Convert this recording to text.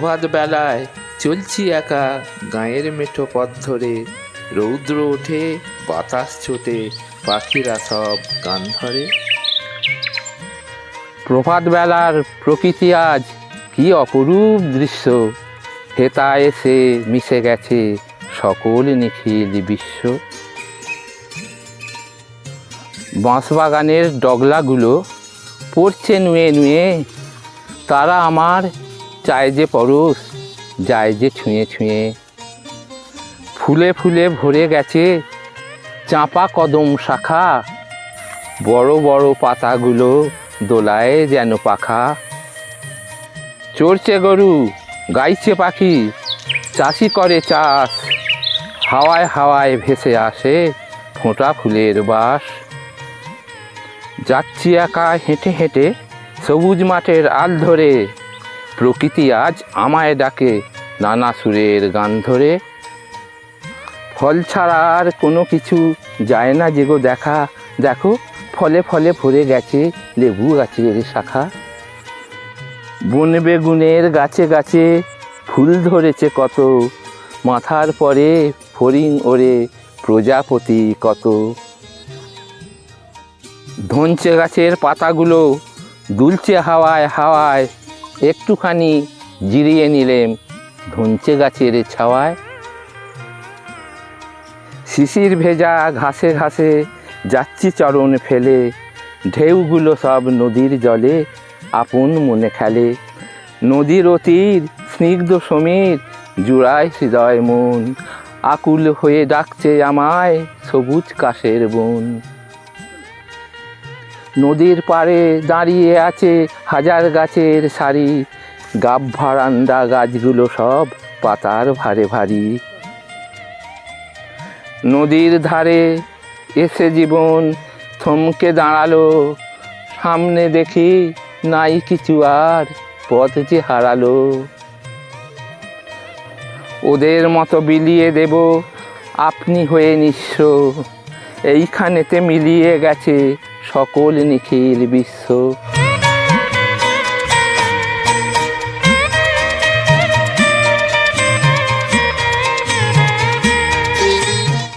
প্রভাত বেলায় চলছি একা গাঁয়ের মেঠো পথ ধরে, রৌদ্র ওঠে বাতাস ছোটে, পাখিরা সব গান ধরে। প্রভাত বেলার প্রকৃতি আজ কি অপরূপ দৃশ্য, হেতা এসে মিশে গেছে সকল নিখিল বিশ্ব। বাঁশবাগানের ডগলাগুলো পড়ছে নুয়ে নুয়ে, তারা আমার চায় যে পরশ, যায় যে ছুঁয়ে ছুঁয়ে। ফুলে ফুলে ভরে গেছে চাঁপা কদম শাখা, বড় বড় পাতাগুলো দোলায় যেন পাখা। চড়ছে গরু, গাইছে পাখি, চাষি করে চাষ, হাওয়ায় হাওয়ায় ভেসে আসে ফোঁটা ফুলের বাস। যাচ্ছি একা হেঁটে হেঁটে সবুজ মাঠের আল ধরে, প্রকৃতি আজ আমায় ডাকে নানা সুরের গান ধরে। ফল ছাড়া আর কোনো কিছু যায় না যে গো দেখা, দেখো ফলে ফলে ভরে গেছে লেবু গাছের শাখা। বন বেগুনের গাছে গাছে ফুল ধরেছে কত, মাথার পরে ফড়িং ওড়ে প্রজাপতি কত। ধনচে গাছের পাতাগুলো দুলছে হাওয়ায় হাওয়ায়, একটুখানি জিরিয়ে নিলেম ধনচে গাছের ছাওয়ায়। শিশির ভেজা ঘাসে ঘাসে যাচ্ছি চরণ ফেলে, ঢেউগুলো সব নদীর জলে আপন মনে খেলে। নদীর অতীর স্নিগ্ধ সমীর জুড়ায় হৃদয় মন, আকুল হয়ে ডাকছে আমায় সবুজ কাশের বন। নদীর পাড়ে দাঁড়িয়ে আছে হাজার গাছের সারি, গাব ভারান্দা গাছগুলো সব পাতার ভারে ভারী। নদীর ধারে এসে জীবন থমকে দাঁড়ালো, সামনে দেখি নাই কিছু আর, পথ যে হারালো। ওদের মতো বিলিয়ে দেব আপনি হয়ে নিঃস্ব, এইখানেতে মিলিয়ে গেছে সকল নিখিল বিশ্ব।